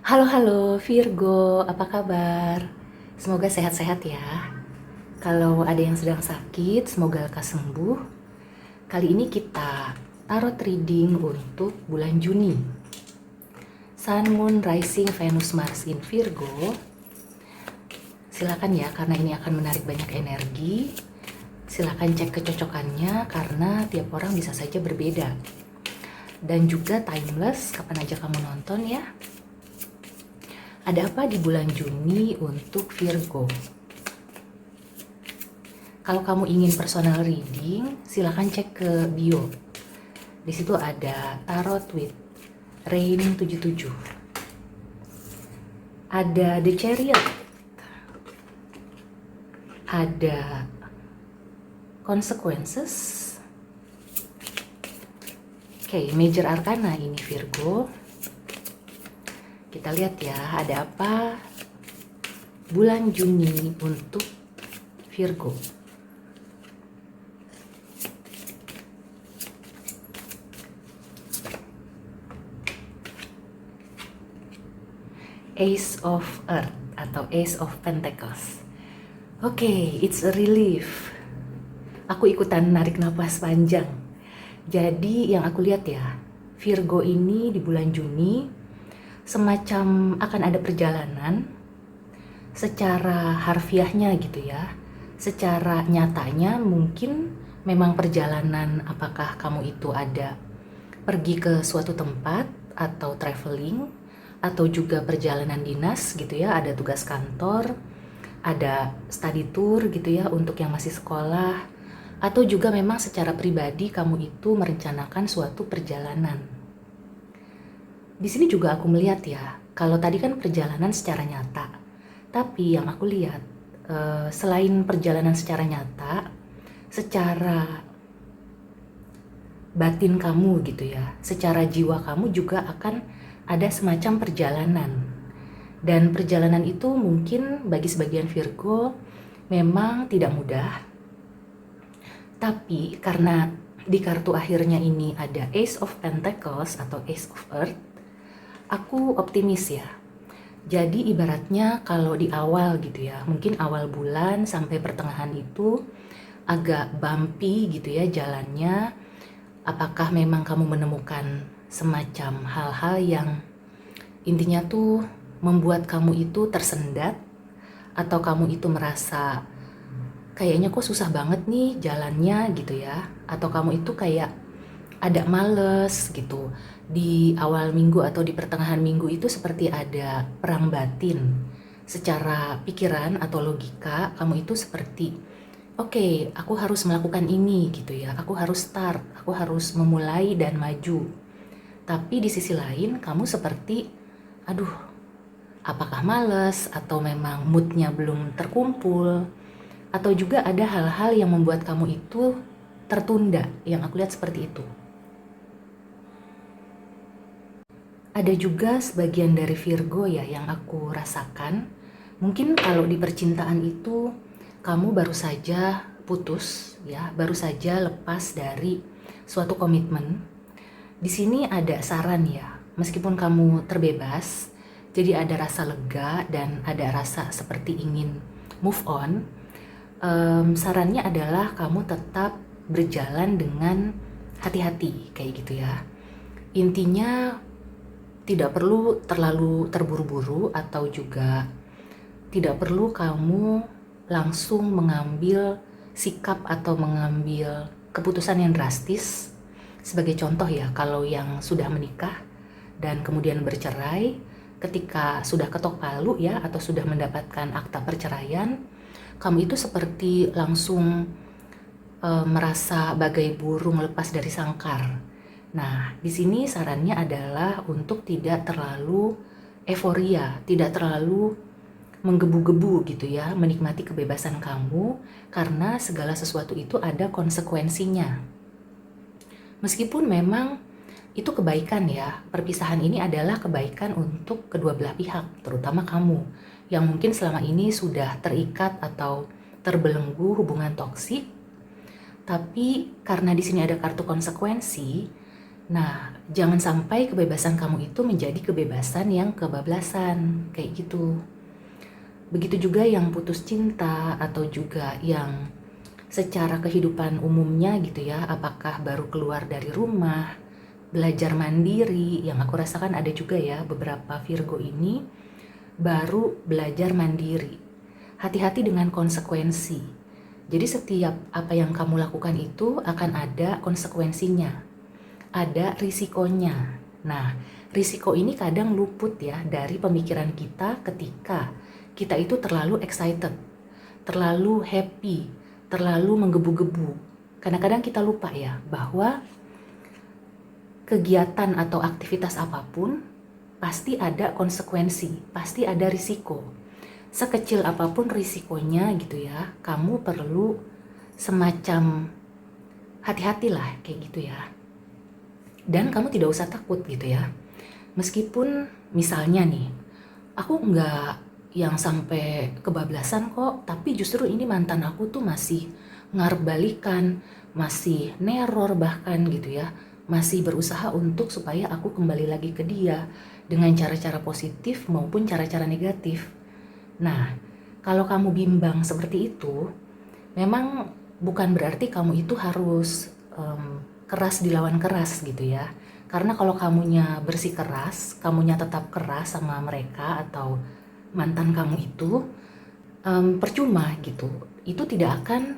Halo halo Virgo, apa kabar? Semoga sehat-sehat ya. Kalau ada yang sedang sakit, semoga lekas sembuh. Kali ini kita tarot reading untuk bulan Juni. Sun, Moon, Rising, Venus, Mars in Virgo. Silakan ya, karena ini akan menarik banyak energi. Silakan cek kecocokannya karena tiap orang bisa saja berbeda. Dan juga timeless, kapan aja kamu nonton ya. Ada apa di bulan Juni untuk Virgo? Kalau kamu ingin personal reading, silahkan cek ke bio. Di situ ada Tarot with Rain 77. Ada The Chariot. Ada Consequences. Oke, Major Arcana ini Virgo. Kita lihat ya, ada apa bulan Juni untuk Virgo. Ace of Earth atau Ace of Pentacles. Oke, it's a relief. Aku ikutan narik napas panjang. Jadi yang aku lihat ya, Virgo ini di bulan Juni semacam akan ada perjalanan secara harfiahnya gitu ya. Secara nyatanya mungkin memang perjalanan, apakah kamu itu ada pergi ke suatu tempat atau traveling, atau juga perjalanan dinas gitu ya, ada tugas kantor, ada study tour gitu ya untuk yang masih sekolah, atau juga memang secara pribadi kamu itu merencanakan suatu perjalanan. Di sini juga aku melihat ya, kalau tadi kan perjalanan secara nyata, tapi yang aku lihat selain perjalanan secara nyata, secara batin kamu gitu ya, secara jiwa kamu juga akan ada semacam perjalanan. Dan perjalanan itu mungkin bagi sebagian Virgo memang tidak mudah. Tapi karena di kartu akhirnya ini ada Ace of Pentacles atau Ace of Earth, aku optimis ya. Jadi ibaratnya kalau di awal gitu ya, mungkin awal bulan sampai pertengahan itu agak bumpy gitu ya jalannya. Apakah memang kamu menemukan semacam hal-hal yang intinya tuh membuat kamu itu tersendat, atau kamu itu merasa kayaknya kok susah banget nih jalannya gitu ya, atau kamu itu kayak ada males gitu di awal minggu atau di pertengahan minggu itu, seperti ada perang batin secara pikiran atau logika. Kamu itu seperti oke, aku harus melakukan ini gitu ya, aku harus start, aku harus memulai dan maju. Tapi di sisi lain kamu seperti aduh, apakah males atau memang moodnya belum terkumpul, atau juga ada hal-hal yang membuat kamu itu tertunda. Yang aku lihat seperti itu. Ada juga sebagian dari Virgo ya yang aku rasakan, mungkin kalau di percintaan itu kamu baru saja putus ya, baru saja lepas dari suatu komitmen. Di sini ada saran ya, meskipun kamu terbebas, jadi ada rasa lega dan ada rasa seperti ingin move on. Sarannya adalah kamu tetap berjalan dengan hati-hati kayak gitu ya. Intinya tidak perlu terlalu terburu-buru, atau juga tidak perlu kamu langsung mengambil sikap atau mengambil keputusan yang drastis. Sebagai contoh ya, kalau yang sudah menikah dan kemudian bercerai, ketika sudah ketok palu ya, atau sudah mendapatkan akta perceraian, kamu itu seperti langsung merasa bagai burung lepas dari sangkar. Nah, di sini sarannya adalah untuk tidak terlalu euforia, tidak terlalu menggebu-gebu gitu ya, menikmati kebebasan kamu, karena segala sesuatu itu ada konsekuensinya. Meskipun memang itu kebaikan ya, perpisahan ini adalah kebaikan untuk kedua belah pihak, terutama kamu yang mungkin selama ini sudah terikat atau terbelenggu hubungan toksik. Tapi karena di sini ada kartu konsekuensi, Nah, jangan sampai kebebasan kamu itu menjadi kebebasan yang kebablasan, kayak gitu. Begitu juga yang putus cinta atau juga yang secara kehidupan umumnya gitu ya, apakah baru keluar dari rumah, belajar mandiri, yang aku rasakan ada juga ya beberapa Virgo ini baru belajar mandiri. Hati-hati dengan konsekuensi. Jadi setiap apa yang kamu lakukan itu akan ada konsekuensinya, ada risikonya. Nah, risiko ini kadang luput ya dari pemikiran kita ketika kita itu terlalu excited, terlalu happy, terlalu menggebu-gebu. Kadang-kadang kita lupa ya bahwa kegiatan atau aktivitas apapun pasti ada konsekuensi, pasti ada risiko. Sekecil apapun risikonya gitu ya, kamu perlu semacam hati-hatilah kayak gitu ya. Dan kamu tidak usah takut gitu ya. Meskipun misalnya nih, aku nggak yang sampai kebablasan kok, tapi justru ini mantan aku tuh masih ngarep balikan, masih neror bahkan gitu ya, masih berusaha untuk supaya aku kembali lagi ke dia dengan cara-cara positif maupun cara-cara negatif. Nah, kalau kamu bimbang seperti itu, memang bukan berarti kamu itu harus keras dilawan keras gitu ya. Karena kalau kamunya bersikeras, kamunya tetap keras sama mereka atau mantan kamu itu, percuma gitu. Itu tidak akan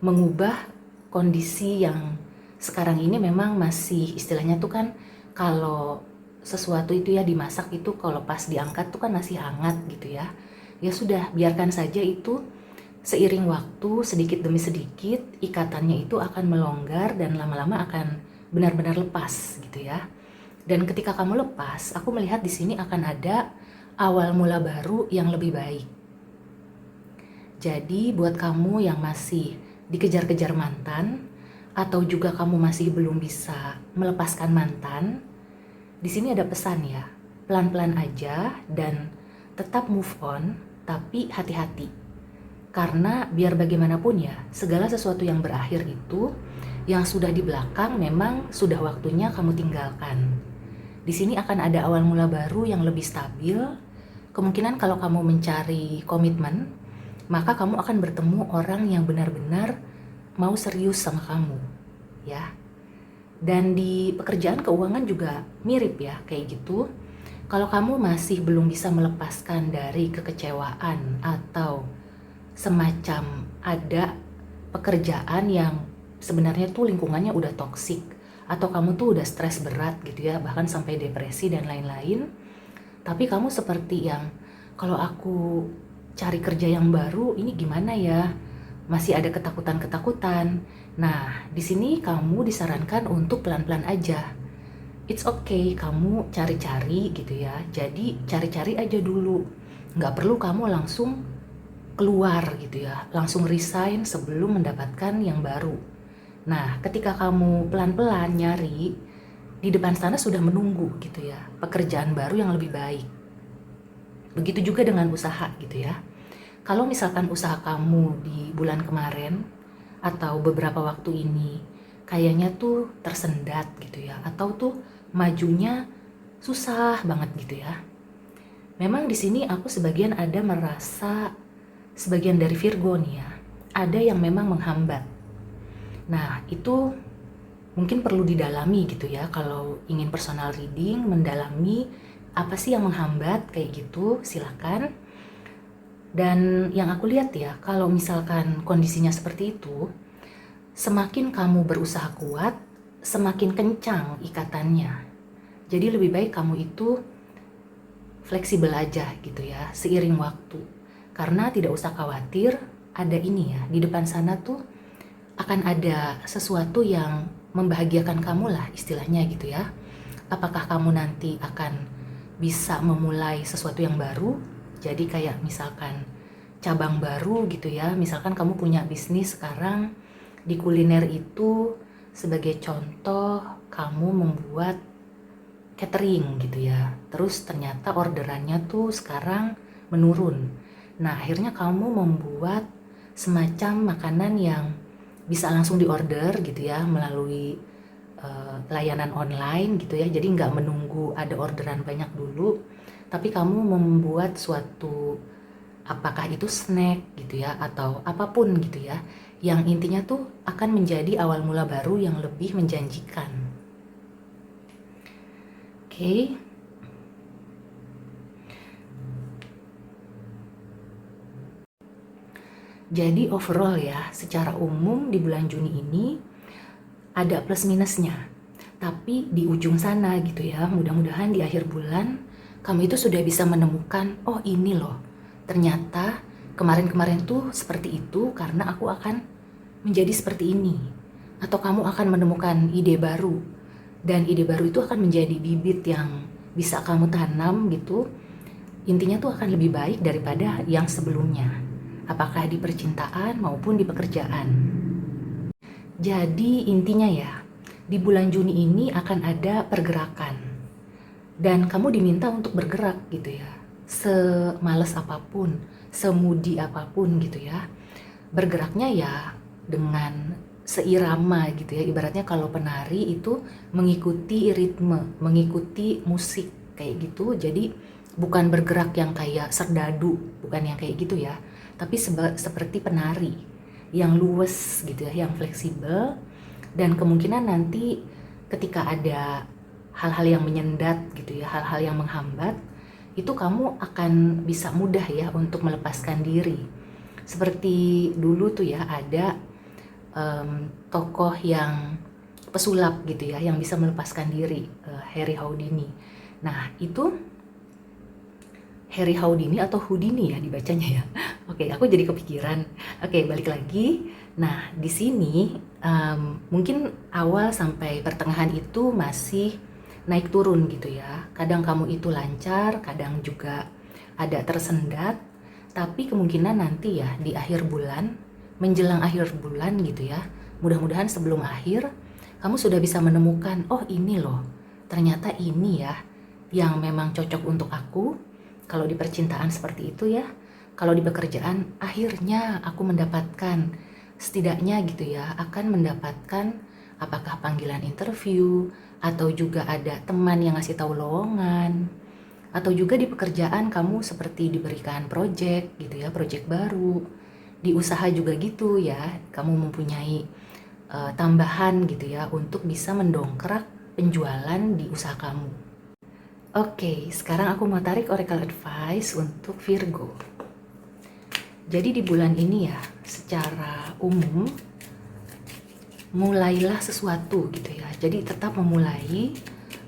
mengubah kondisi yang sekarang ini memang masih istilahnya tuh kan kalau sesuatu itu ya dimasak itu kalau pas diangkat tuh kan masih hangat gitu ya. Ya sudah, biarkan saja itu seiring waktu sedikit demi sedikit ikatannya itu akan melonggar dan lama-lama akan benar-benar lepas gitu ya. Dan ketika kamu lepas, aku melihat di sini akan ada awal mula baru yang lebih baik. Jadi buat kamu yang masih dikejar-kejar mantan atau juga kamu masih belum bisa melepaskan mantan, di sini ada pesan ya. Pelan-pelan aja dan tetap move on, tapi hati-hati. Karena biar bagaimanapun ya, segala sesuatu yang berakhir itu, yang sudah di belakang memang sudah waktunya kamu tinggalkan. Di sini akan ada awal mula baru yang lebih stabil. Kemungkinan kalau kamu mencari komitmen, maka kamu akan bertemu orang yang benar-benar mau serius sama kamu, ya. Dan di pekerjaan keuangan juga mirip ya, kayak gitu. Kalau kamu masih belum bisa melepaskan dari kekecewaan atau semacam ada pekerjaan yang sebenarnya tuh lingkungannya udah toksik atau kamu tuh udah stres berat gitu ya, bahkan sampai depresi dan lain-lain, tapi kamu seperti yang kalau aku cari kerja yang baru ini gimana ya, masih ada ketakutan-ketakutan. Nah, di sini kamu disarankan untuk pelan-pelan aja. It's okay, kamu cari-cari gitu ya. Jadi cari-cari aja dulu. Nggak perlu kamu langsung keluar gitu ya, langsung resign sebelum mendapatkan yang baru. Nah, ketika kamu pelan-pelan nyari, di depan sana sudah menunggu gitu ya, pekerjaan baru yang lebih baik. Begitu juga dengan usaha gitu ya. Kalau misalkan usaha kamu di bulan kemarin atau beberapa waktu ini kayaknya tuh tersendat gitu ya, atau tuh majunya susah banget gitu ya. Memang di sini aku sebagian ada merasa sebagian dari Virgo nih ya, ada yang memang menghambat. Nah, itu mungkin perlu didalami gitu ya, kalau ingin personal reading, mendalami apa sih yang menghambat kayak gitu, silakan. Dan yang aku lihat ya, kalau misalkan kondisinya seperti itu, semakin kamu berusaha kuat, semakin kencang ikatannya. Jadi lebih baik kamu itu fleksibel aja gitu ya, seiring waktu. Karena tidak usah khawatir, ada ini ya, di depan sana tuh akan ada sesuatu yang membahagiakan kamu lah istilahnya gitu ya. Apakah kamu nanti akan bisa memulai sesuatu yang baru, jadi kayak misalkan cabang baru gitu ya, misalkan kamu punya bisnis sekarang di kuliner itu, sebagai contoh kamu membuat catering gitu ya, terus ternyata orderannya tuh sekarang menurun. Nah, akhirnya kamu membuat semacam makanan yang bisa langsung diorder gitu ya melalui layanan online gitu ya, jadi nggak menunggu ada orderan banyak dulu, tapi kamu membuat suatu, apakah itu snack gitu ya atau apapun gitu ya, yang intinya tuh akan menjadi awal mula baru yang lebih menjanjikan. Oke. Jadi overall ya, secara umum di bulan Juni ini ada plus minusnya. Tapi di ujung sana gitu ya, mudah-mudahan di akhir bulan kamu itu sudah bisa menemukan, oh ini loh, ternyata kemarin-kemarin tuh seperti itu karena aku akan menjadi seperti ini. Atau kamu akan menemukan ide baru, dan ide baru itu akan menjadi bibit yang bisa kamu tanam gitu. Intinya tuh akan lebih baik daripada yang sebelumnya, apakah di percintaan maupun di pekerjaan. Jadi intinya ya, di bulan Juni ini akan ada pergerakan. Dan kamu diminta untuk bergerak gitu ya. Semales apapun, semudi apapun gitu ya. Bergeraknya ya dengan seirama gitu ya. Ibaratnya kalau penari itu mengikuti ritme, mengikuti musik kayak gitu. Jadi bukan bergerak yang kayak serdadu, bukan yang kayak gitu ya. Tapi seperti penari yang luwes gitu ya, yang fleksibel, dan kemungkinan nanti ketika ada hal-hal yang menyendat gitu ya, hal-hal yang menghambat, itu kamu akan bisa mudah ya untuk melepaskan diri. Seperti dulu tuh ya ada tokoh yang pesulap gitu ya, yang bisa melepaskan diri, Harry Houdini. Nah itu Harry Houdini atau Houdini ya dibacanya ya. Oke, aku jadi kepikiran. Oke, balik lagi. Nah, di sini mungkin awal sampai pertengahan itu masih naik turun gitu ya. Kadang kamu itu lancar, kadang juga ada tersendat. Tapi kemungkinan nanti ya di akhir bulan, menjelang akhir bulan gitu ya. Mudah-mudahan sebelum akhir, kamu sudah bisa menemukan, oh ini loh, ternyata ini ya yang memang cocok untuk aku. Kalau di percintaan seperti itu ya, kalau di pekerjaan akhirnya aku mendapatkan, setidaknya gitu ya, akan mendapatkan apakah panggilan interview, atau juga ada teman yang ngasih tahu lowongan, atau juga di pekerjaan kamu seperti diberikan project gitu ya, project baru. Di usaha juga gitu ya, kamu mempunyai tambahan gitu ya untuk bisa mendongkrak penjualan di usaha kamu. Oke, sekarang aku mau tarik oracle advice untuk Virgo. Jadi di bulan ini ya, secara umum, mulailah sesuatu gitu ya. Jadi tetap memulai,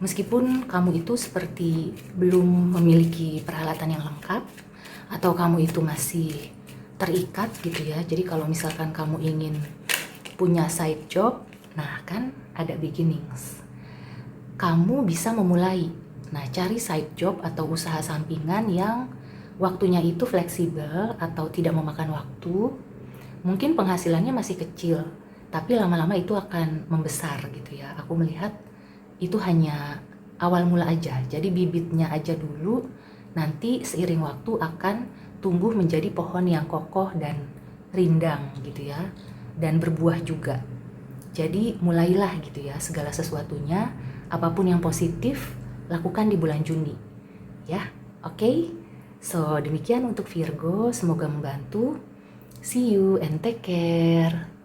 meskipun kamu itu seperti belum memiliki peralatan yang lengkap, atau kamu itu masih terikat gitu ya. Jadi kalau misalkan kamu ingin punya side job, nah kan ada beginnings. Kamu bisa memulai. Nah, cari side job atau usaha sampingan yang waktunya itu fleksibel atau tidak memakan waktu. Mungkin penghasilannya masih kecil, tapi lama-lama itu akan membesar gitu ya. Aku melihat itu hanya awal mula aja. Jadi bibitnya aja dulu, nanti seiring waktu akan tumbuh menjadi pohon yang kokoh dan rindang gitu ya, dan berbuah juga. Jadi mulailah gitu ya, segala sesuatunya, apapun yang positif, lakukan di bulan Juni ya. Oke. So demikian untuk Virgo, semoga membantu. See you and take care.